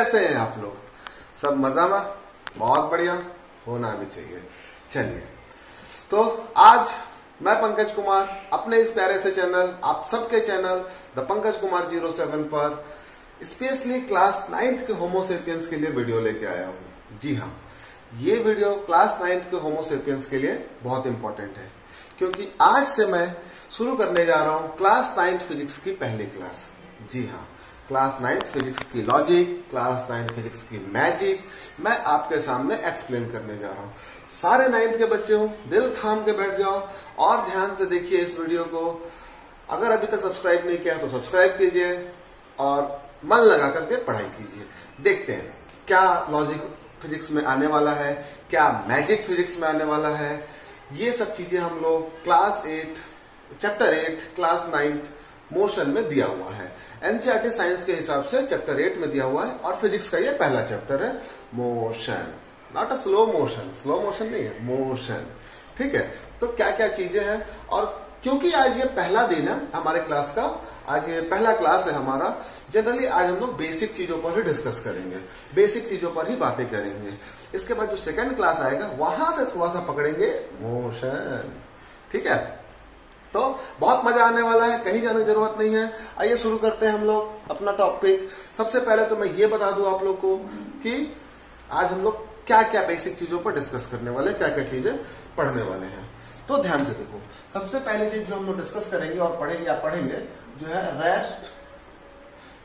कैसे हैं आप लोग? सब मजा में? बहुत बढ़िया, होना भी चाहिए। चलिए, तो आज मैं पंकज कुमार अपने इस प्यारे से चैनल, आप सबके चैनल द पंकज कुमार 07 पर स्पेशली क्लास 9th के होमोसेपियंस के लिए वीडियो लेके आया हूँ। जी हाँ, ये वीडियो क्लास 9th के होमोसेपियंस के लिए बहुत इंपॉर्टेंट है, क्योंकि आज से मैं शुरू करने जा रहा हूँ क्लास 9th फिजिक्स की पहली क्लास। जी हाँ, क्लास 9th फिजिक्स की लॉजिक, क्लास 9th फिजिक्स की मैजिक मैं आपके सामने एक्सप्लेन करने जा रहा हूँ। सारे 9th के बच्चे हो, दिल थाम के बैठ जाओ और ध्यान से देखिए इस वीडियो को। अगर अभी तक सब्सक्राइब नहीं किया तो सब्सक्राइब कीजिए और मन लगा करके पढ़ाई कीजिए। देखते हैं क्या लॉजिक फिजिक्स में आने वाला है, क्या मैजिक फिजिक्स में आने वाला है। ये सब चीजें हम लोग class 8 chapter 8 class 9th motion में दिया हुआ है। एनसीईआरटी साइंस के हिसाब से चैप्टर 8 में दिया हुआ है और फिजिक्स का ये पहला चैप्टर है, motion. Not a slow motion, slow motion नहीं है, मोशन। ठीक है, तो क्या क्या चीजें हैं, और क्योंकि आज ये पहला दिन है हमारे क्लास का, आज ये पहला क्लास है हमारा, जनरली आज हम लोग बेसिक चीजों पर ही डिस्कस करेंगे, बेसिक चीजों पर ही बातें करेंगे। इसके बाद जो सेकंड क्लास आएगा वहां से थोड़ा सा पकड़ेंगे मोशन। ठीक है, तो बहुत मजा आने वाला है, कहीं जाने की जरूरत नहीं है। आइए शुरू करते हैं हम लोग अपना टॉपिक। सबसे पहले तो मैं ये बता दूं आप लोग को कि आज हम लोग क्या क्या बेसिक चीजों पर डिस्कस करने वाले, क्या क्या चीजें पढ़ने वाले हैं। तो ध्यान से देखो, सबसे पहली चीज जो हम लोग डिस्कस करेंगे और पढ़ेंगे जो है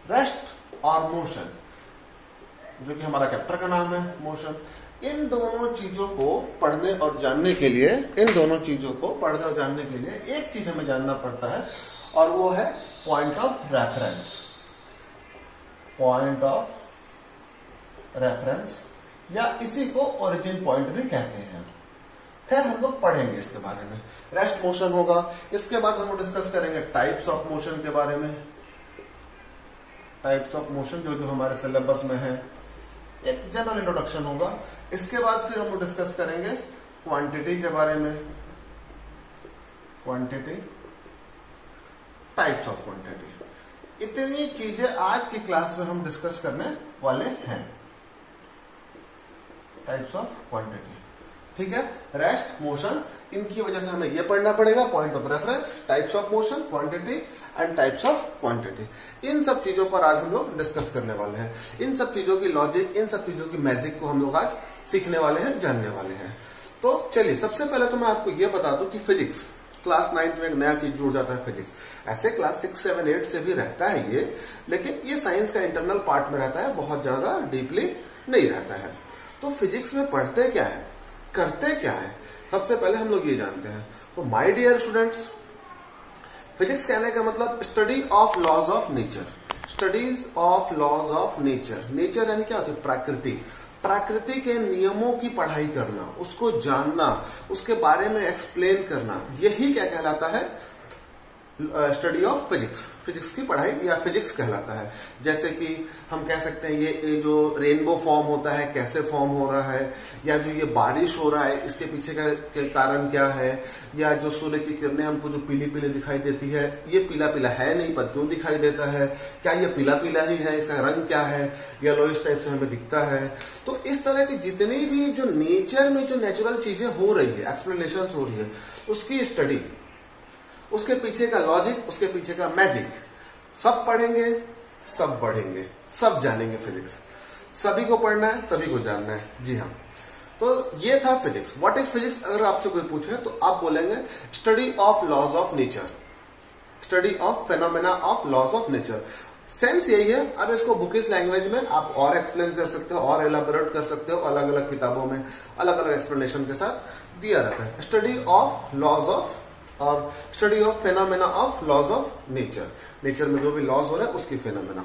रेस्ट और मोशन, जो कि हमारा चैप्टर का नाम है, मोशन। इन दोनों चीजों को पढ़ने और जानने के लिए, एक चीज हमें जानना पड़ता है और वो है पॉइंट ऑफ रेफरेंस, या इसी को ओरिजिन पॉइंट भी कहते हैं। खैर, हम लोग पढ़ेंगे इसके बारे में। रेस्ट मोशन होगा, इसके बाद हम लोग डिस्कस करेंगे टाइप्स ऑफ मोशन के बारे में। टाइप्स ऑफ मोशन जो हमारे सिलेबस में है, एक जनरल इंट्रोडक्शन होगा। इसके बाद फिर हम लोग डिस्कस करेंगे क्वांटिटी के बारे में, क्वांटिटी, टाइप्स ऑफ क्वांटिटी। इतनी चीजें आज की क्लास में हम डिस्कस करने वाले हैं। टाइप्स ऑफ क्वांटिटी, ठीक है, रेस्ट, मोशन, इनकी वजह से हमें यह पढ़ना पड़ेगा, point of reference, types of motion, quantity and types of quantity. इन सब चीजों पर आज हम लोग डिस्कस करने वाले हैं। इन सब चीजों की लॉजिक, इन सब चीजों की मैजिक को हम लोग आज सीखने वाले हैं, जानने वाले हैं। तो चलिए, सबसे पहले तो मैं आपको यह बता दूं कि फिजिक्स क्लास 9th में एक नया चीज जुड़ जाता है, फिजिक्स। ऐसे क्लास 6, 7, 8 से भी रहता है ये, लेकिन ये साइंस का इंटरनल पार्ट में रहता है, बहुत ज्यादा डीपली नहीं रहता है। तो फिजिक्स में पढ़ते क्या है, करते क्या है, सबसे पहले हम लोग ये जानते हैं। तो माय डियर स्टूडेंट्स, फिजिक्स कहने का मतलब study of laws of nature, studies of laws of nature. Nature यानी क्या होती है? प्रकृति। प्रकृति के नियमों की पढ़ाई करना, उसको जानना, उसके बारे में एक्सप्लेन करना, यही क्या कहलाता है? Study of physics. फिजिक्स की पढ़ाई या फिजिक्स कहलाता है। जैसे कि हम कह सकते हैं ये जो रेनबो फॉर्म होता है कैसे फॉर्म हो रहा है, या जो ये बारिश हो रहा है इसके पीछे का कारण क्या है, या जो सूर्य की किरणें हमको जो पीली पीली दिखाई देती है, ये पीला पीला है नहीं पर क्यों दिखाई देता है, क्या ये पीला पीला ही है, इसका रंग क्या है, येलोइश टाइप से हमें दिखता है। तो इस तरह की जितनी भी जो नेचर में जो नेचुरल चीजें हो रही है, एक्सप्लेनेशन हो रही है, उसकी स्टडी, उसके पीछे का लॉजिक, उसके पीछे का मैजिक, सब पढ़ेंगे, सब बढ़ेंगे, सब जानेंगे। फिजिक्स सभी को पढ़ना है, सभी को जानना है। जी हाँ, तो ये था फिजिक्स। What is physics? अगर आपसे कोई पूछे तो आप बोलेंगे study of laws of nature, study of phenomena of laws of nature. Sense यही है। अब इसको बुकिश लैंग्वेज में आप और एक्सप्लेन कर सकते हो और एलाबोरेट कर सकते हो, अलग अलग किताबों में अलग अलग एक्सप्लेनेशन के साथ दिया रहता है। स्टडी ऑफ लॉज ऑफ और study of phenomena of laws of nature, nature में जो भी लॉज हो रहा है उसकी फेनोमेना।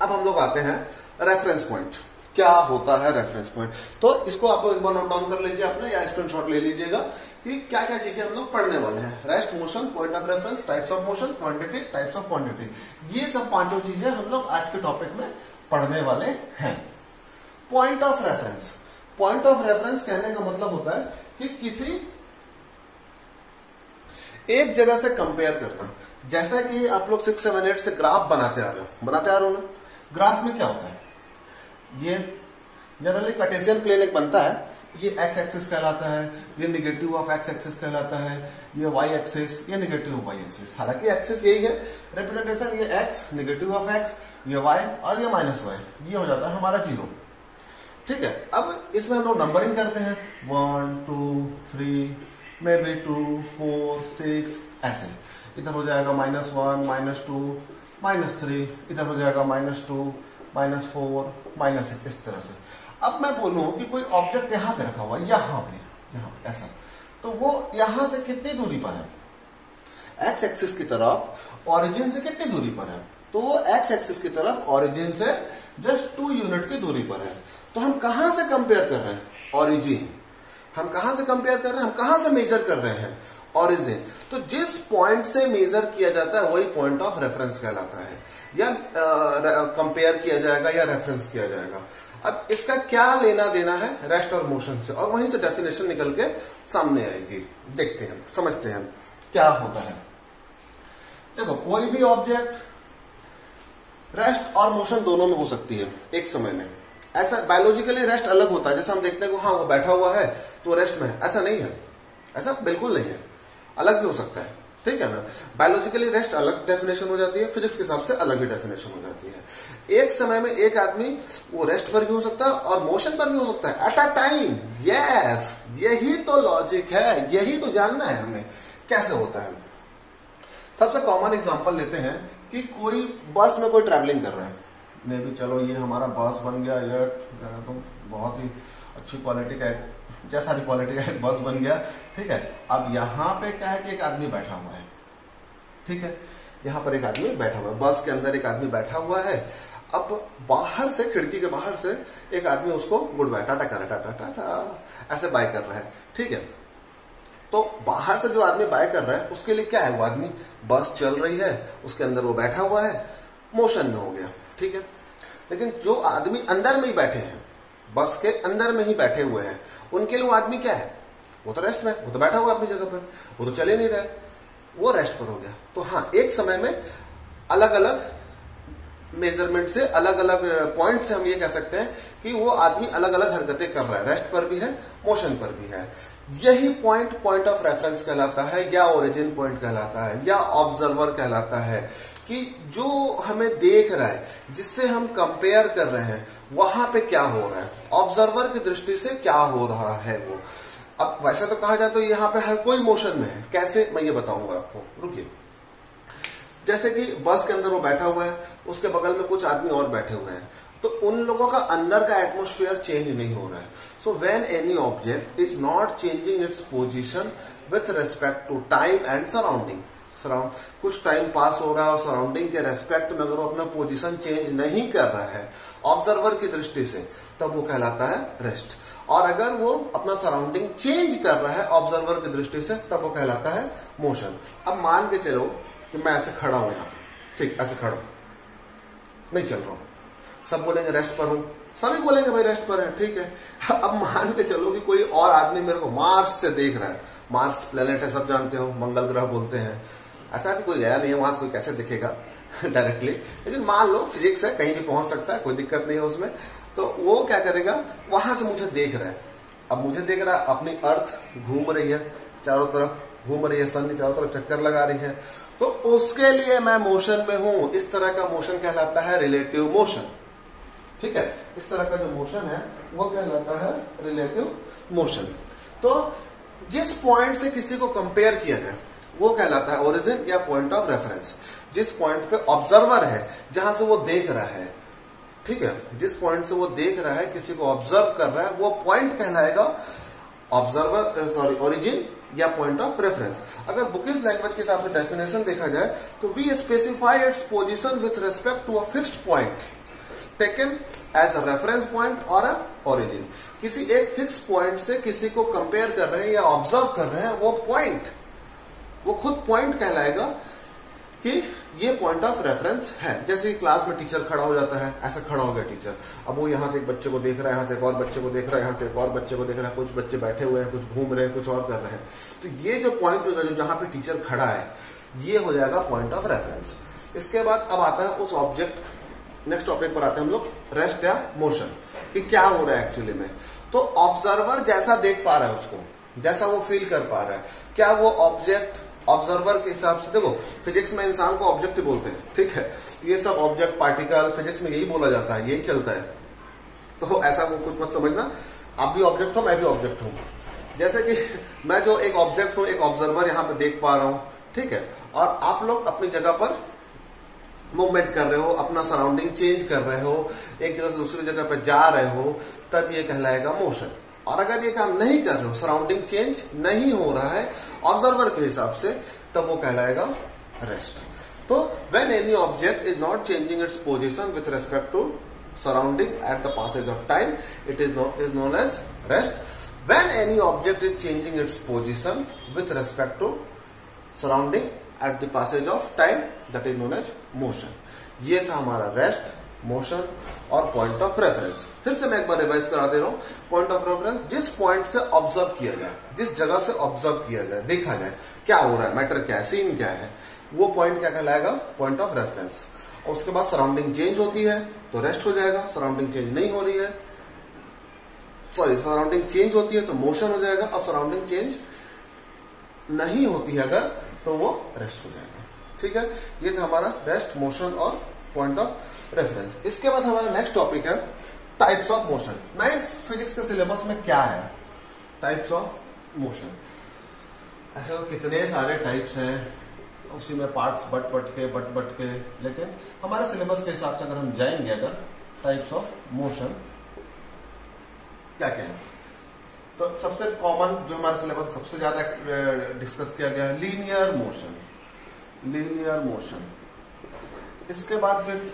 अब हम लोग आते हैं रेफरेंस पॉइंट। क्या होता है रेफरेंस पॉइंट? तो इसको आप एक बार नोट डाउन कर लीजिए अपने, या स्क्रीनशॉट ले लीजिएगा कि क्या क्या चीजें हम लोग पढ़ने वाले हैं। Rest, motion, point of reference, types of motion, quantity, types of quantity, ये सब पांचों चीजें हम लोग आज के टॉपिक में पढ़ने वाले हैं। Point of reference, point of reference कहने का मतलब होता है कि किसी एक जगह से कंपेयर करना। जैसा कि आप लोग 6, 7, 8 से ग्राफ बनाते आ रहे हो ना। ग्राफ में क्या होता है? ये जनरली कार्टेशियन प्लेन एक बनता है, ये एक्स एक्सिस कहलाता है, ये निगेटिव ऑफ एक्स एक्सिस कहलाता है, ये वाई एक्सिस, ये निगेटिव ऑफ वाई एक्सिस। हालांकि एक्सिस यही है रिप्रेजेंटेशन, ये एक्स निगेटिव ऑफ एक्स, ये वाई और ये माइनस वाई, ये हो जाता है हमारा 0। ठीक है, अब इसमें हम लोग नंबरिंग करते हैं 1 2 3 मे बी 2 4 6 ऐसे। इधर हो जाएगा -1 -2 -3, इधर हो जाएगा -2 -4 -6, इस तरह से। अब मैं बोलूं कि कोई ऑब्जेक्ट यहां पे रखा हुआ है, यहां पे ऐसा, तो वो यहां से कितनी दूरी पर है? एक्स एक्सिस की तरफ ओरिजिन से कितनी दूरी पर है? तो वो एक्स एक्सिस की तरफ ओरिजिन से जस्ट 2 यूनिट की दूरी पर है। तो हम कहां से कंपेयर कर रहे हैं? ओरिजिन। हम कहां से कंपेयर कर रहे हैं? हम कहां से मेजर कर रहे हैं? ओरिजिन। तो जिस पॉइंट से मेजर किया जाता है वही पॉइंट ऑफ रेफरेंस कहलाता है, या कंपेयर किया जाएगा या रेफरेंस किया जाएगा। अब इसका क्या लेना देना है रेस्ट और मोशन से, और वहीं से डेफिनेशन निकल के सामने आएगी। देखते हैं, समझते हैं क्या होता है। देखो, कोई भी ऑब्जेक्ट रेस्ट और मोशन दोनों में हो सकती है एक समय में। ऐसा बायोलॉजिकली रेस्ट अलग होता है, जैसे हम देखते हैं कि हाँ वो बैठा हुआ है तो रेस्ट में है, ऐसा नहीं है, ऐसा बिल्कुल नहीं है, अलग भी हो सकता है। ठीक है ना, बायोलॉजिकली रेस्ट अलग डेफिनेशन हो जाती है, फिजिक्स के हिसाब से अलग ही डेफिनेशन हो जाती है। एक समय में एक आदमी वो रेस्ट पर भी हो सकता है और मोशन पर भी हो सकता है एट अ टाइम। यस, यही तो लॉजिक है, यही तो जानना है हमें कैसे होता है। सबसे कॉमन एग्जांपल लेते हैं कि कोई बस में कोई ट्रैवलिंग कर रहा है, मे भी चलो ये हमारा बस बन गया, ये तो बहुत ही अच्छी क्वालिटी का, जैसा भी क्वालिटी का एक बस बन गया। ठीक है, अब यहाँ पे क्या है कि एक आदमी बैठा हुआ है। ठीक है, यहाँ पर एक आदमी बैठा हुआ है, बस के अंदर एक आदमी बैठा हुआ है। अब बाहर से, खिड़की के बाहर से एक आदमी उसको गुड बाय, टाटा कर रहा है, टाटा टाटा ऐसे बाय कर रहा है। ठीक है, तो बाहर से जो आदमी बाय कर रहा है उसके लिए क्या है, वो आदमी, बस चल रही है, उसके अंदर वो बैठा हुआ है, मोशन में हो गया। ठीक है, लेकिन जो आदमी अंदर में ही बैठे हैं, बस के अंदर में ही बैठे हुए हैं, उनके लिए वो आदमी क्या है? वो तो रेस्ट में, वो तो बैठा हुआ अपनी जगह पर, वो तो चले नहीं रहा है, वो रेस्ट पर हो गया। तो हाँ, एक समय में अलग अलग मेजरमेंट से, अलग अलग पॉइंट से हम ये कह सकते हैं कि वो आदमी अलग अलग हरकतें कर रहा है, रेस्ट पर भी है, मोशन पर भी है। यही पॉइंट ऑफ रेफरेंस कहलाता है, या ओरिजिन पॉइंट कहलाता है, या ऑब्जर्वर कहलाता है, कि जो हमें देख रहा है, जिससे हम कंपेयर कर रहे हैं, वहां पे क्या हो रहा है, ऑब्जर्वर की दृष्टि से क्या हो रहा है वो। अब वैसे तो कहा जाए तो यहाँ पे हर कोई मोशन में है, कैसे मैं ये बताऊंगा आपको, रुकिए। जैसे कि बस के अंदर वो बैठा हुआ है, उसके बगल में कुछ आदमी और बैठे हुए हैं, तो उन लोगों का अंदर का एटमोस्फेयर चेंज नहीं हो रहा है। So when any object is not changing its position with respect to time and surrounding, कुछ टाइम पास हो रहा है और सराउंडिंग के रेस्पेक्ट में अगर वो अपना पोजीशन चेंज नहीं कर रहा है ऑब्जर्वर की दृष्टि से, तब वो कहलाता है रेस्ट। और अगर वो अपना सराउंडिंग चेंज कर रहा है ऑब्जर्वर की दृष्टि से, तब वो कहलाता है मोशन। अब मान के चलो कि मैं ऐसे खड़ा हूं यहाँ, ठीक, ऐसे खड़ा हूं, नहीं चल रहा हूं, सब बोलेंगे रेस्ट पर हूं, सभी बोलेंगे भाई रेस्ट पर है। ठीक है, अब मान के चलो कि कोई और आदमी मेरे को मार्स से देख रहा है, मार्स प्लेनेट है, सब जानते हो, मंगल ग्रह बोलते हैं, ऐसा भी कोई गया नहीं है वहां से, कोई कैसे दिखेगा डायरेक्टली, लेकिन मान लो फिजिक्स है, कहीं भी पहुंच सकता है, कोई दिक्कत नहीं है उसमें। तो वो क्या करेगा, वहां से मुझे देख रहा है। अब मुझे देख रहा है, अपनी अर्थ घूम रही है, चारों तरफ घूम रही है, सन चारों तरफ चक्कर लगा रही है, तो उसके लिए मैं मोशन में हूं। इस तरह का मोशन कहलाता है रिलेटिव मोशन। ठीक है, इस तरह का जो मोशन है वो कहलाता है रिलेटिव मोशन। तो जिस पॉइंट से किसी को कंपेयर किया जाए वो कहलाता है ओरिजिन या पॉइंट ऑफ रेफरेंस। जिस पॉइंट पे ऑब्जर्वर है, जहां से वो देख रहा है, ठीक है, जिस पॉइंट से वो देख रहा है, किसी को ऑब्जर्व कर रहा है, वो पॉइंट कहलाएगा ओरिजिन या पॉइंट ऑफ रेफरेंस। अगर बुकिश लैंग्वेज के हिसाब से डेफिनेशन देखा जाए तो we specify its position with respect to a fixed point taken as a reference point और अ ओरिजिन। किसी एक फिक्स पॉइंट से किसी को कंपेयर कर रहे हैं या ऑब्जर्व कर रहे हैं, वो पॉइंट, वो खुद पॉइंट कहलाएगा कि ये पॉइंट ऑफ रेफरेंस है। जैसे क्लास में टीचर खड़ा हो जाता है, ऐसा खड़ा हो गया टीचर, अब वो यहाँ से एक बच्चे को देख रहा है, यहाँ से एक और बच्चे को देख रहा है, यहाँ से एक और बच्चे को देख रहा है, कुछ बच्चे बैठे हुए हैं, कुछ घूम रहे हैं, कुछ और कर रहे हैं। तो ये जो पॉइंट होगा, जो जहां पे टीचर खड़ा है, ये हो जाएगा पॉइंट ऑफ रेफरेंस। इसके बाद अब आता है उस ऑब्जेक्ट, नेक्स्ट टॉपिक पर आते हैं हम लोग रेस्ट या मोशन, कि क्या हो रहा है एक्चुअली में। तो ऑब्जर्वर जैसा देख पा रहा है उसको, जैसा वो फील कर पा रहा है, क्या वो ऑब्जेक्ट ऑब्जर्वर के हिसाब से, देखो फिजिक्स में इंसान को ऑब्जेक्ट ही बोलते हैं, ठीक है, ये सब ऑब्जेक्ट पार्टिकल फिजिक्स में यही बोला जाता है, यही चलता है। तो ऐसा वो कुछ मत समझना, आप भी ऑब्जेक्ट हो, मैं भी ऑब्जेक्ट हूं। जैसे कि मैं जो एक ऑब्जेक्ट हूं, एक ऑब्जर्वर यहां पे देख पा रहा हूं, ठीक है, और आप लोग अपनी जगह पर मूवमेंट कर रहे हो, अपना सराउंडिंग चेंज कर रहे हो, एक जगह से दूसरी जगह पर जा रहे हो, तब ये कहलाएगा मोशन। और अगर ये काम नहीं कर रहे हो, सराउंडिंग चेंज नहीं हो रहा है ऑब्जर्वर के हिसाब से, तब वो कहलाएगा रेस्ट। तो when any object is not changing its position with respect to surrounding at the passage of time, it is known as rest. When any object is changing its position with respect to surrounding at the passage of time, that is known as motion. ये था हमारा rest, motion और point of reference. फिर से मैं एक बार revise करा दे रहा हूं। पॉइंट ऑफ रेफरेंस जिस पॉइंट से ऑब्जर्व किया जाए, जिस जगह से ऑब्जर्व किया जाए, देखा जाए क्या हो रहा है, मैटर क्या है, सीन क्या है, वो पॉइंट क्या कहलाएगा, पॉइंट ऑफ रेफरेंस। और उसके बाद सराउंडिंग चेंज होती है तो रेस्ट हो जाएगा, सराउंडिंग चेंज नहीं हो रही है, सराउंडिंग चेंज होती है तो मोशन हो जाएगा, और सराउंडिंग चेंज नहीं होती है अगर, तो वो रेस्ट हो जाएगा। ठीक है, ये था हमारा रेस्ट, मोशन और पॉइंट ऑफ रेफरेंस। इसके बाद हमारा नेक्स्ट टॉपिक है types of motion. 9th physics के सिलेबस में क्या है, टाइप्स ऑफ मोशन। ऐसे तो कितने सारे टाइप्स हैं, उसी में पार्ट्स बट के, लेकिन हमारे सिलेबस के हिसाब से अगर हम जाएंगे, अगर टाइप्स ऑफ मोशन क्या क्या है, तो सबसे कॉमन जो हमारे सिलेबस सबसे ज्यादा डिस्कस किया गया है लीनियर मोशन, लीनियर मोशन। इसके बाद फिर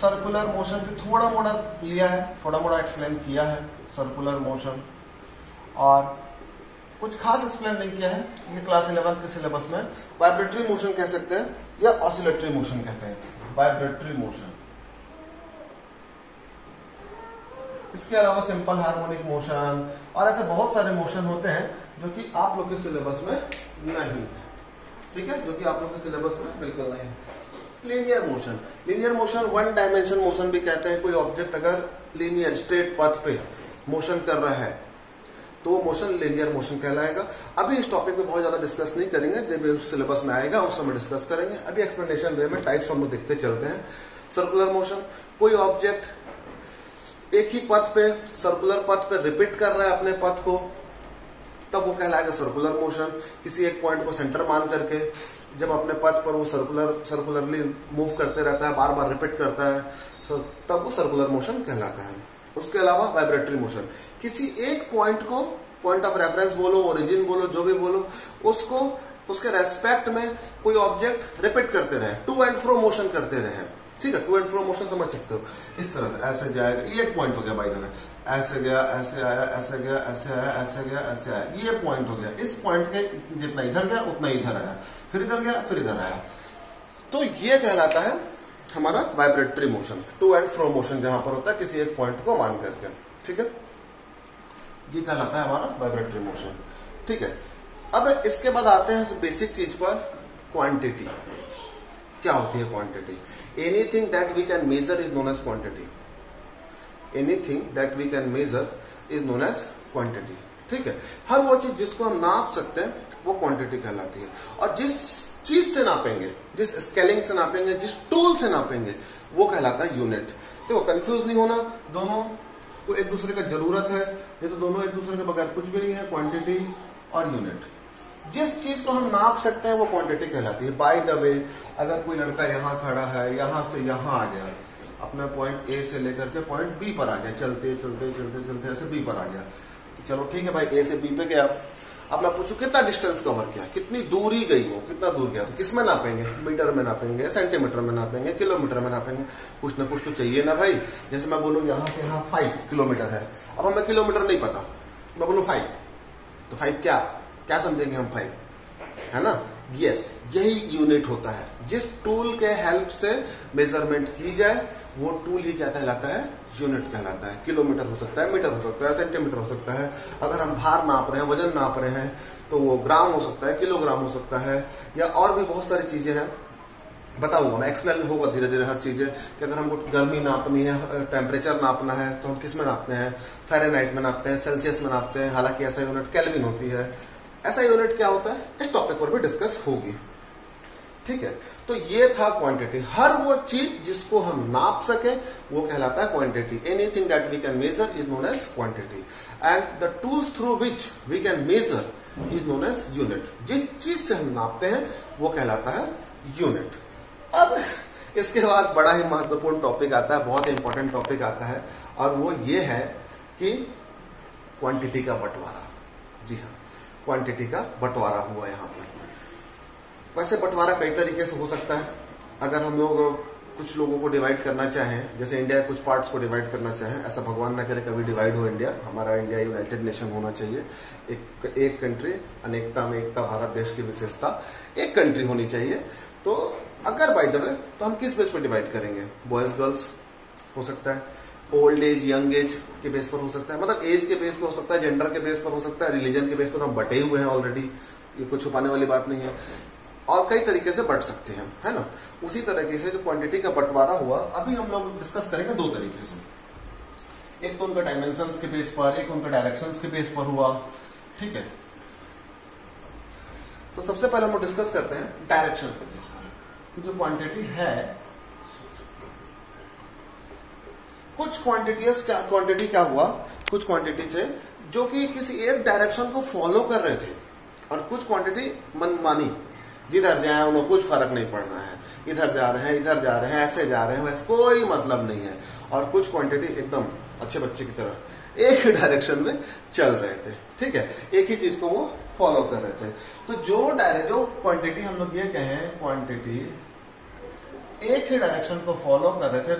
सर्कुलर मोशन भी थोड़ा मोड़ा लिया है, थोड़ा मोड़ा एक्सप्लेन किया है सर्कुलर मोशन, और कुछ खास एक्सप्लेन नहीं किया है। ये क्लास 11th के सिलेबस में वाइब्रेटरी मोशन कह सकते हैं या ऑसिलेटरी मोशन कहते हैं, वाइब्रेटरी मोशन। इसके अलावा सिंपल हार्मोनिक मोशन और ऐसे बहुत सारे मोशन होते हैं जो कि आप लोग के सिलेबस में नहीं है, ठीक है, जो कि आप लोग के सिलेबस में बिल्कुल नहीं है। Linear motion, linear motion one dimension motion भी कहते हैं। कोई ऑब्जेक्ट अगर लीनियर स्ट्रेट पथ पे मोशन कर रहा है तो वो मोशन लीनियर मोशन कहलाएगा। अभी इस टॉपिक पे बहुत ज्यादा डिस्कस नहीं करेंगे, जब सिलेबस में आएगा उस समय डिस्कस करेंगे। अभी एक्सप्लेनेशन वे में टाइप्स हम लोग देखते चलते हैं। सर्कुलर मोशन, कोई ऑब्जेक्ट एक ही पथ पे, सर्कुलर पथ पे रिपीट कर रहा है अपने पथ को, तब वो कहलाएगा सर्कुलर मोशन। किसी एक पॉइंट को सेंटर मान करके जब अपने पथ पर वो सर्कुलरली मूव करते रहता है, बार बार रिपीट करता है, तब वो सर्कुलर मोशन कहलाता है। उसके अलावा वाइब्रेटरी मोशन, किसी एक पॉइंट को, पॉइंट ऑफ रेफरेंस बोलो, ओरिजिन बोलो, जो भी बोलो, उसको उसके रेस्पेक्ट में कोई ऑब्जेक्ट रिपीट करते रहे, टू एंड फ्रो मोशन करते रहे, ठीक है, टू एंड फ्रो मोशन समझ सकते हो। इस तरह से ऐसे जाएगा, ये एक पॉइंट हो गया बाय द वे, ऐसे गया, ऐसे आया, ऐसे गया, ऐसे आया, ऐसे गया, ऐसे आया, ये पॉइंट हो गया। इस पॉइंट के जितना इधर गया उतना इधर आया, फिर इधर गया, फिर इधर आया, तो ये कहलाता है हमारा vibratory motion, to and fro motion जहां पर होता है किसी एक पॉइंट को मान करके, ठीक है, ये कहलाता है हमारा वाइब्रेटरी मोशन। ठीक है, अब इसके बाद आते हैं बेसिक चीज पर, क्वांटिटी। क्या होती है quantity? Anything that we can measure is known as quantity, anything that we can measure is known as quantity. ठीक है, हर वो चीज जिसको हम नाप सकते हैं वो क्वांटिटी कहलाती है। और जिस चीज से नापेंगे, जिस स्केलिंग से नापेंगे, जिस टूल से नापेंगे, वो कहलाता है यूनिट। देखो कंफ्यूज नहीं होना, दोनों को एक दूसरे का जरूरत है, ये तो दोनों एक दूसरे के बगैर कुछ भी नहीं है, क्वांटिटी और यूनिट। जिस चीज को हम नाप सकते हैं वो क्वांटिटी कहलाती है। बाय द वे, अगर कोई लड़का यहाँ खड़ा है, यहां से यहां आ गया, अपना पॉइंट ए से लेकर के पॉइंट बी पर आ गया, चलते चलते चलते चलते ऐसे बी पर आ गया, तो चलो ठीक है भाई, ए से बी पे गया। अब मैं पूछूं कितना डिस्टेंस कवर किया, कितनी दूरी गई, वो कितना दूर गया, तो किस में नापेंगे? मीटर में नापेंगे, सेंटीमीटर में नापेंगे, किलोमीटर में नापेंगे, कुछ ना कुछ तो चाहिए ना भाई। जैसे मैं बोलूं यहां से यहां 5 किलोमीटर है, अब हमें किलोमीटर नहीं पता, मैं बोलूं 5, तो 5 क्या समझेंगे हम? 5 है ना, यस, यही यूनिट होता है। जिस टूल के हेल्प से मेजरमेंट की जाए वो टूल ही क्या कहलाता है? यूनिट कहलाता है। किलोमीटर हो सकता है, मीटर हो सकता है, सेंटीमीटर हो सकता है। अगर हम भार नाप रहे हैं, वजन नाप रहे हैं, तो वो ग्राम हो सकता है, किलोग्राम हो सकता है, या और भी बहुत सारी चीजें हैं बताऊंगा मैं, एक्सप्लेन होगा धीरे धीरे हर चीजें कि अगर हमको गर्मी नापनी है, टेम्परेचर नापना है तो हम किस में नापते हैं, फ़ारेनहाइट में नापते हैं, सेल्सियस में नापते हैं, हालांकि ऐसा यूनिट केल्विन होती है। ऐसा यूनिट क्या होता है इस टॉपिक पर भी डिस्कस होगी, ठीक है। तो ये था क्वांटिटी। हर वो चीज जिसको हम नाप सके वो कहलाता है quantity. Anything that we can measure is known as quantity and the tools through which we can measure is known as unit. जिस चीज से हम नापते हैं वो कहलाता है यूनिट। अब इसके बाद बड़ा ही महत्वपूर्ण टॉपिक आता है, बहुत इंपॉर्टेंट टॉपिक आता है, और वो ये है कि क्वांटिटी का बंटवारा। जी हाँ, क्वांटिटी का बंटवारा हुआ यहाँ पर। वैसे बंटवारा कई तरीके से हो सकता है। अगर हम लोग कुछ लोगों को डिवाइड करना चाहें, जैसे इंडिया के कुछ पार्ट्स को डिवाइड करना चाहें, ऐसा भगवान ना करे कभी डिवाइड हो इंडिया। हमारा इंडिया यूनाइटेड नेशन होना चाहिए, एक कंट्री, अनेकता में एकता, भारत देश की विशेषता, एक कंट्री होनी चाहिए। तो अगर बाय द वे तो हम किस बेस पर डिवाइड करेंगे? बॉयज गर्ल्स हो सकता है, ओल्ड एज यंग एज के बेस पर हो सकता है, मतलब एज के बेस पर हो सकता है, जेंडर के बेस पर हो सकता है, रिलीजन के बेस पर तो हम बटे हुए हैं ऑलरेडी, ये कुछ छुपाने वाली बात नहीं है। और कई तरीके से बढ़ सकते हैं, है ना। उसी तरीके से जो क्वांटिटी का बंटवारा हुआ अभी हम लोग डिस्कस करेंगे दो तरीके से। एक तो उनका डायमेंशंस के बेस पर, एक उनका डायरेक्शंस के बेस पर हुआ, ठीक है। तो सबसे पहले हम लोग डिस्कस करते हैं डायरेक्शन के बेस पर कि जो क्वांटिटी है, कुछ क्वांटिटी क्या हुआ, कुछ क्वांटिटी थे जो कि किसी एक डायरेक्शन को फॉलो कर रहे थे, और कुछ क्वांटिटी मनमानी, जिधर जाए उन्हें कुछ फर्क नहीं पड़ना है, इधर जा रहे हैं, इधर जा रहे हैं, ऐसे जा रहे हैं, वैसे कोई मतलब नहीं है। और कुछ क्वांटिटी एकदम अच्छे बच्चे की तरह एक ही डायरेक्शन में चल रहे थे, ठीक है, एक ही चीज को वो फॉलो कर रहे थे। तो जो क्वांटिटी हम लोग ये कहें, क्वांटिटी एक ही डायरेक्शन को फॉलो कर रहे थे,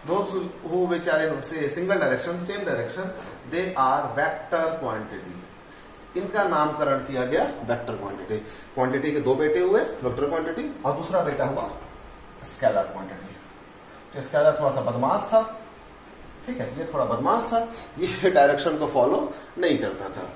दोज हु बेचारे से single direction, same direction, they are vector quantity. इनका नामकरण किया गया वेक्टर क्वांटिटी। क्वांटिटी के दो बेटे हुए, वेक्टर क्वांटिटी, और दूसरा बेटा हुआ स्केलर क्वांटिटी। तो स्केलर थोड़ा सा बदमाश था, ठीक है, ये थोड़ा बदमाश था, ये डायरेक्शन को फॉलो नहीं करता था।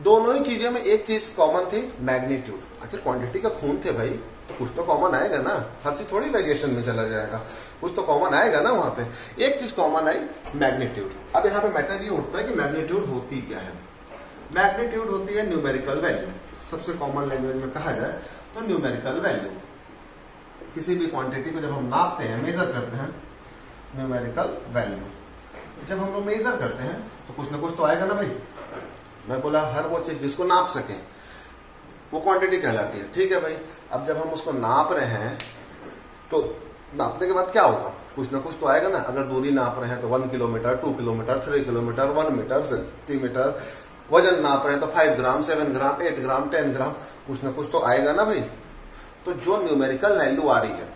दोनों ही चीजें में एक चीज कॉमन थी, मैग्नीट्यूड। आखिर क्वांटिटी का खून थे भाई, तो कुछ तो कॉमन आएगा ना, हर चीज थोड़ी वेरिएशन में चला जाएगा, कुछ तो कॉमन आएगा ना वहां पे। एक चीज कॉमन आई, मैग्नीट्यूड। अब यहाँ पे मैटर ये उठता है कि मैग्नीट्यूड होती क्या है। मैग्नीट्यूड होती है न्यूमेरिकल वैल्यू। सबसे कॉमन लैंग्वेज में कहा जाए तो न्यूमेरिकल वैल्यू। किसी भी क्वांटिटी को जब हम नापते हैं, मेजर करते हैं, न्यूमेरिकल वैल्यू जब हम लोग मेजर करते हैं तो कुछ ना कुछ तो आएगा ना भाई। मैं बोला हर वो चीज जिसको नाप सके वो क्वांटिटी कहलाती है, ठीक है भाई। अब जब हम उसको नाप रहे हैं तो नापने के बाद क्या होगा, कुछ ना कुछ तो आएगा ना। अगर दूरी नाप रहे हैं तो 1 kilometre, 2 kilometre, 3 kilometre, 1 metre, centimetre. वजन नाप रहे हैं तो 5 ग्राम, 7 ग्राम, 8 ग्राम, 10 ग्राम, कुछ ना कुछ तो आएगा ना भाई। तो जो न्यूमेरिकल वैल्यू आ रही है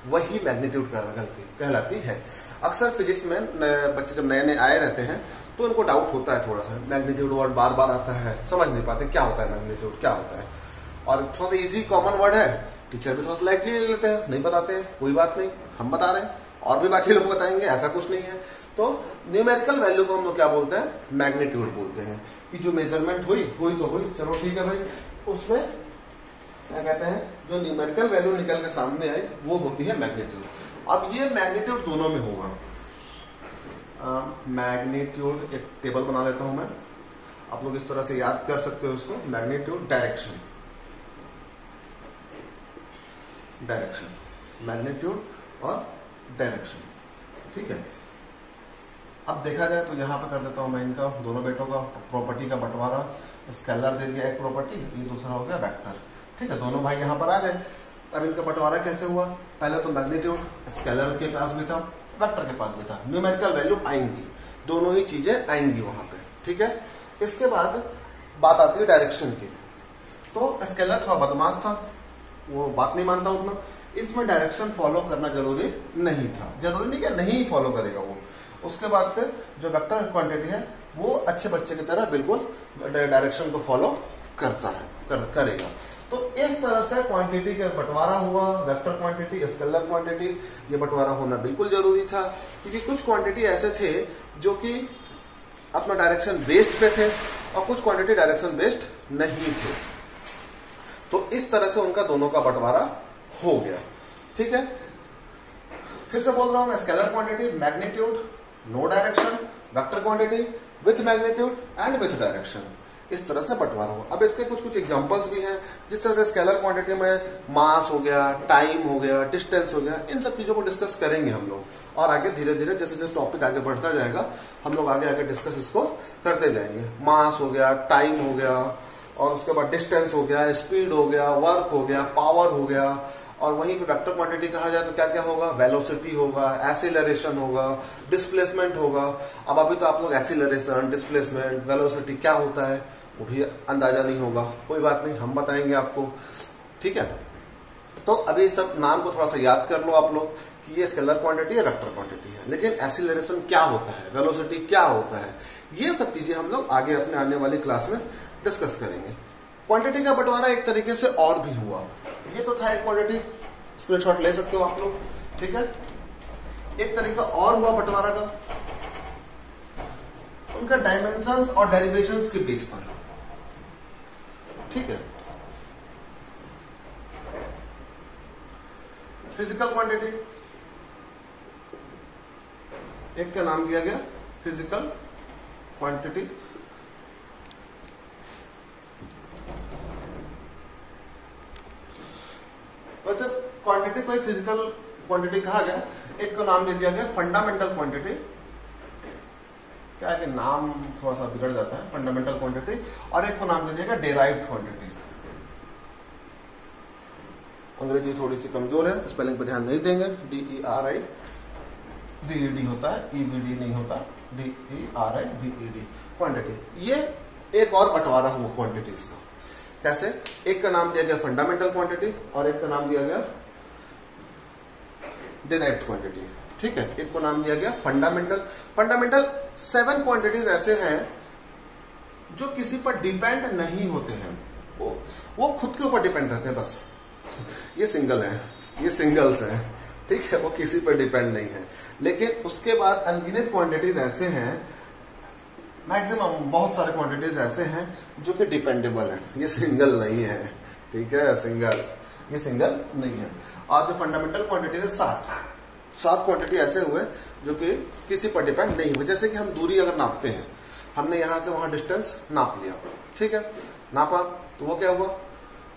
वही मैग्नीट्यूड कहलाती है। अक्सर फिजिक्स में बच्चे जब नए नए आए रहते हैं तो उनको डाउट होता है थोड़ा सा, मैग्नीट्यूड वर्ड बार बार आता है, समझ नहीं पाते क्या होता है मैग्नीट्यूड, क्या होता है। और थोड़ा सा इजी कॉमन वर्ड है, टीचर भी थोड़ा सा लाइटली ले लेते हैं, नहीं बताते हैं, कोई बात नहीं, हम बता रहे हैं और भी बाकी लोग बताएंगे, ऐसा कुछ नहीं है। तो न्यूमेरिकल वैल्यू को हम लोग क्या बोलते हैं, मैग्नीट्यूड बोलते हैं। कि जो मेजरमेंट हुई तो हुई, चलो ठीक है भाई, उसमें क्या कहते हैं, जो न्यूमेरिकल वैल्यू निकल के सामने आई वो होती है मैग्नीट्यूड। अब ये मैग्नीट्यूड दोनों में होगा। मैग्नीट्यूड एक टेबल बना लेता हूं मैं, आप लोग इस तरह से याद कर सकते हो इसको। मैग्नीट्यूड डायरेक्शन, मैग्नीट्यूड और डायरेक्शन, ठीक है। अब देखा जाए तो यहां पर कर देता हूं मैं इनका दोनों बेटों का प्रॉपर्टी का बंटवारा। स्केलर दे दिया एक प्रॉपर्टी, ये दूसरा हो गया वेक्टर, ठीक है। दोनों भाई यहां पर आ गए। अब इनका बंटवारा कैसे हुआ, पहले तो मैग्नीट्यूड स्केलर के पास भी था, वेक्टर के पास भी था, न्यूमेरिकल वैल्यू आएंगी, दोनों ही चीजें आएंगी वहां पे, ठीक है। इसके बाद बात आती है डायरेक्शन की। तो स्केलर थोड़ा बदमाश था, वो बात नहीं मानता उतना, इसमें डायरेक्शन फॉलो करना जरूरी नहीं था, जरूरी नहीं क्या, नहीं फॉलो करेगा वो। उसके बाद फिर जो वेक्टर क्वांटिटी है वो अच्छे बच्चे की तरह बिल्कुल डायरेक्शन को फॉलो करता है, करेगा। तो इस तरह से क्वांटिटी का बंटवारा हुआ, वेक्टर क्वांटिटी, स्केलर क्वांटिटी, ये बंटवारा होना बिल्कुल जरूरी था। क्योंकि कुछ क्वांटिटी ऐसे थे जो कि अपना डायरेक्शन बेस्ड पे थे और कुछ क्वांटिटी डायरेक्शन बेस्ड नहीं थे। तो इस तरह से उनका दोनों का बंटवारा हो गया। ठीक है, फिर से बोल रहा हूं मैं, scalar quantity magnitude, no direction, vector quantity with magnitude and with direction, इस तरह से बंटवारा हो। अब इसके कुछ कुछ एग्जांपल्स भी हैं, जिस तरह से स्केलर क्वांटिटी में मास हो गया, टाइम हो गया, डिस्टेंस हो गया, इन सब चीजों को डिस्कस करेंगे हम लोग, और आगे धीरे धीरे जैसे जैसे टॉपिक आगे बढ़ता जाएगा हम लोग आगे आगे डिस्कस इसको करते जाएंगे। मास हो गया, टाइम हो गया, और उसके बाद डिस्टेंस हो गया, स्पीड हो गया, वर्क हो गया, पावर हो गया, और वहीं पे वेक्टर क्वांटिटी कहा जाए तो क्या क्या होगा, वेलोसिटी होगा, एक्सीलरेशन होगा, डिस्प्लेसमेंट होगा। अब अभी तो आप लोग एक्सीलरेशन, डिस्प्लेसमेंट, वेलोसिटी क्या होता है वो भी अंदाजा नहीं होगा, कोई बात नहीं, हम बताएंगे आपको, ठीक है। तो अभी सब नाम को थोड़ा सा याद कर लो आप लोग कि ये स्केलर क्वांटिटी है, वेक्टर क्वांटिटी है, लेकिन एक्सीलरेशन क्या होता है, वेलोसिटी क्या होता है, ये सब चीजें हम लोग आगे अपने आने वाली क्लास में डिस्कस करेंगे। क्वांटिटी का बंटवारा एक तरीके से और भी हुआ, ये तो था एक क्वांटिटी, स्क्रीनशॉट ले सकते हो आप लोग, ठीक है। एक तरीका और हुआ बंटवारा का, उनका डायमेंशंस और डेरिवेशंस के बेस पर, ठीक है। फिजिकल क्वांटिटी, एक का नाम दिया गया फिजिकल क्वांटिटी, वैसे क्वांटिटी को फिजिकल क्वांटिटी कहा गया, एक को नाम दे दिया गया फंडामेंटल क्वांटिटी, क्या है कि नाम थोड़ा सा बिगड़ जाता है, फंडामेंटल क्वांटिटी, और एक को नाम दे दिया गया डेराइव्ड क्वांटिटी। अंग्रेजी थोड़ी सी कमजोर है, स्पेलिंग पर ध्यान नहीं देंगे, DERIVED होता है, EVD नहीं होता, DERIVED क्वांटिटी। ये एक और बंटवारा हुआ क्वांटिटीज का, कैसे, एक का नाम दिया गया फंडामेंटल क्वांटिटी और एक का नाम दिया गया डेराइव्ड क्वांटिटी, ठीक है। एक को नाम दिया गया फंडामेंटल। फंडामेंटल 7 क्वांटिटीज ऐसे हैं जो किसी पर डिपेंड नहीं होते हैं, वो खुद के ऊपर डिपेंड रहते हैं बस। ये सिंगल है, ये सिंगल्स हैं, ठीक है, वो किसी पर डिपेंड नहीं है। लेकिन उसके बाद अनगिनत क्वांटिटीज ऐसे हैं, मैक्सिमम बहुत सारे क्वांटिटीज ऐसे हैं जो कि डिपेंडेबल है, ये सिंगल नहीं है, ठीक है, ये सिंगल नहीं है। और जो फंडामेंटल क्वांटिटीज है 7 क्वांटिटी ऐसे हुए जो कि किसी पर डिपेंड नहीं हुए। जैसे कि हम दूरी अगर नापते हैं, हमने यहां से वहां डिस्टेंस नाप लिया, ठीक है, नापा तो वो क्या हुआ,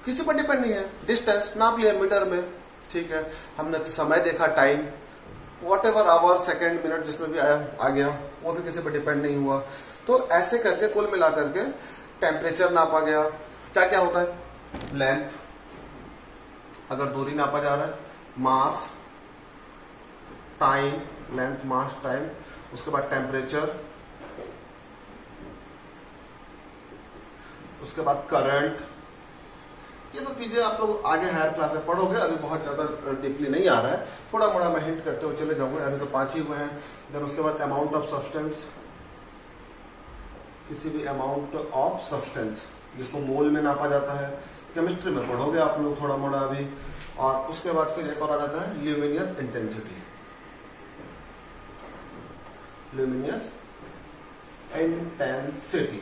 किसी पर डिपेंड नहीं है, डिस्टेंस नाप लिया मीटर में, ठीक है। हमने समय देखा, time, whatever, hour, second, minute, जिसमें भी आ गया, वो भी किसी पर डिपेंड नहीं हुआ। तो ऐसे करके कुल मिला करके टेम्परेचर नापा गया, क्या क्या होता है, लेंथ, अगर दूरी नापा जा रहा है, मास, टाइम, लेंथ, मास, टाइम, उसके बाद टेम्परेचर, उसके बाद करंट, ये सब चीजें आप लोग आगे हायर क्लास में पढ़ोगे, अभी बहुत ज्यादा डीपली नहीं आ रहा है, थोड़ा मोड़ा मैं हिंट करते हुए चले जाऊंगा, अभी तो 5 ही हुए हैं। देन उसके बाद अमाउंट ऑफ सब्सटेंस, किसी भी अमाउंट ऑफ सब्सटेंस जिसको मोल में नापा जाता है, केमिस्ट्री में पढ़ोगे आप लोग थोड़ा मोड़ा अभी। और उसके बाद फिर एक और आ जाता है ल्यूमिनियस इंटेंसिटी, ल्यूमिनियस इंटेंसिटी,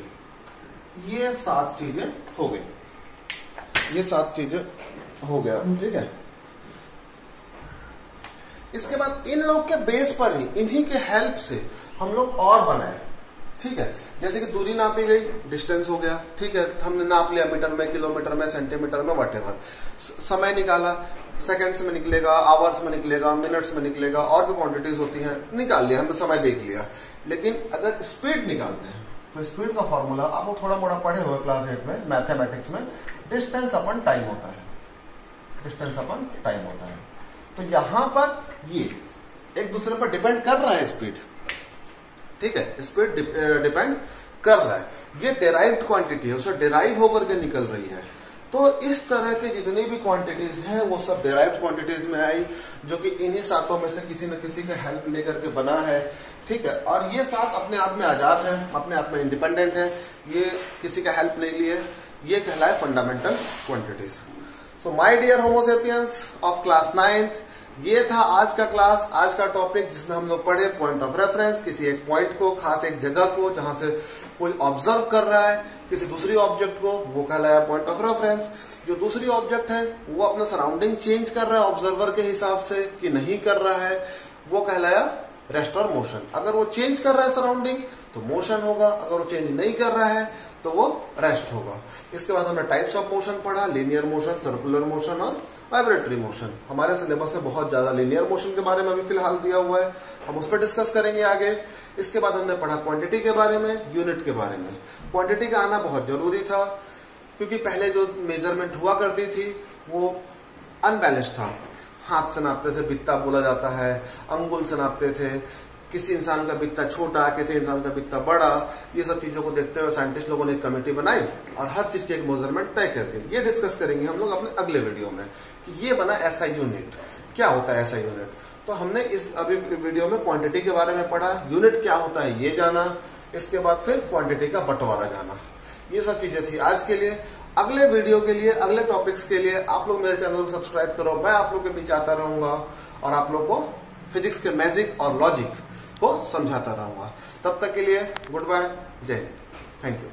ये 7 चीजें हो गई, ये 7 चीजें हो गया, ठीक है। इसके बाद इन लोग के बेस पर ही, इन्हीं के हेल्प से हम लोग और बनाए, ठीक है। जैसे कि दूरी नापी गई, डिस्टेंस हो गया, ठीक है, हमने नाप लिया मीटर में, किलोमीटर में, सेंटीमीटर में, व्हाटएवर। समय निकाला, सेकंड्स में निकलेगा, आवर्स में निकलेगा, मिनट्स में निकलेगा, और भी क्वांटिटीज होती हैं, निकाल लिया, हमने समय देख लिया। लेकिन अगर स्पीड निकालते हैं तो स्पीड का फॉर्मूला आप लोग थोड़ा मोड़ा पढ़े हुए क्लास 8 में मैथमेटिक्स में, डिस्टेंस अपन टाइम होता है, डिस्टेंस अपन टाइम होता है। तो यहां पर ये एक दूसरे पर डिपेंड कर रहा है स्पीड, ठीक है, स्पीड डिपेंड कर रहा है। ये डेराइव्ड क्वांटिटी है, उसे डेराइव होकर के निकल रही है। तो इस तरह के जितनी भी क्वांटिटीज हैं वो सब डेराइव्ड क्वांटिटीज में आई, जो कि इन्हीं 7 में से किसी न किसी के हेल्प लेकर के बना है, ठीक है। और ये 7 अपने आप में आजाद हैं, अपने आप में इंडिपेंडेंट हैं, ये किसी का हेल्प नहीं लिए, ये कहलाए fundamental quantities. So my dear homo sapiens of class 9th, ये था आज का क्लास, आज का टॉपिक, जिसमें हम लोग पढ़े पॉइंट ऑफ रेफरेंस, किसी एक पॉइंट को, खास एक जगह को जहां से कोई ऑब्जर्व कर रहा है किसी दूसरी ऑब्जेक्ट को, वो कहलाया पॉइंट ऑफ रेफरेंस। जो दूसरी ऑब्जेक्ट है वो अपना सराउंडिंग चेंज कर रहा है ऑब्जर्वर के हिसाब से कि नहीं कर रहा है, वो कहलाया रेस्ट और मोशन। अगर वो चेंज कर रहा है सराउंडिंग तो मोशन होगा, अगर वो चेंज नहीं कर रहा है तो वो रेस्ट होगा। इसके बाद हमने टाइप्स ऑफ मोशन पढ़ा, लीनियर मोशन, सर्कुलर मोशन और वाइब्रेटरी मोशन। हमारे सिलेबस में बहुत ज्यादा लीनियर मोशन के बारे में अभी फिलहाल दिया हुआ है, हम उस पर डिस्कस करेंगे आगे। इसके बाद हमने पढ़ा क्वांटिटी के बारे में, यूनिट के बारे में। क्वांटिटी का आना बहुत जरूरी था क्योंकि पहले जो मेजरमेंट हुआ करती थी वो अनबैलेंस था। हाथ से नापते थे, बित्ता बोला जाता है, अंगुल से नापते थे, किसी इंसान का बित्ता छोटा, किसी इंसान का बित्ता बड़ा। ये सब चीजों को देखते हुए साइंटिस्ट लोगों ने एक कमेटी बनाई और हर चीज की एक मेजरमेंट तय करके ये डिस्कस करेंगे हम लोग अपने अगले वीडियो में कि ये बना ऐसा यूनिट। क्या होता है ऐसा यूनिट? तो हमने इस अभी वीडियो में क्वांटिटी के बारे में पढ़ा, यूनिट क्या होता है ये जाना, इसके बाद फिर क्वांटिटी का बंटवारा जाना। ये सब चीजें थी आज के लिए। अगले वीडियो के लिए, अगले टॉपिक्स के लिए आप लोग मेरे चैनल को सब्सक्राइब करो। मैं आप लोग के बीच आता रहूंगा और आप लोग को फिजिक्स के मैजिक और लॉजिक को समझाता रहूंगा। तब तक के लिए गुड बाय, जय हिंद, थैंक यू।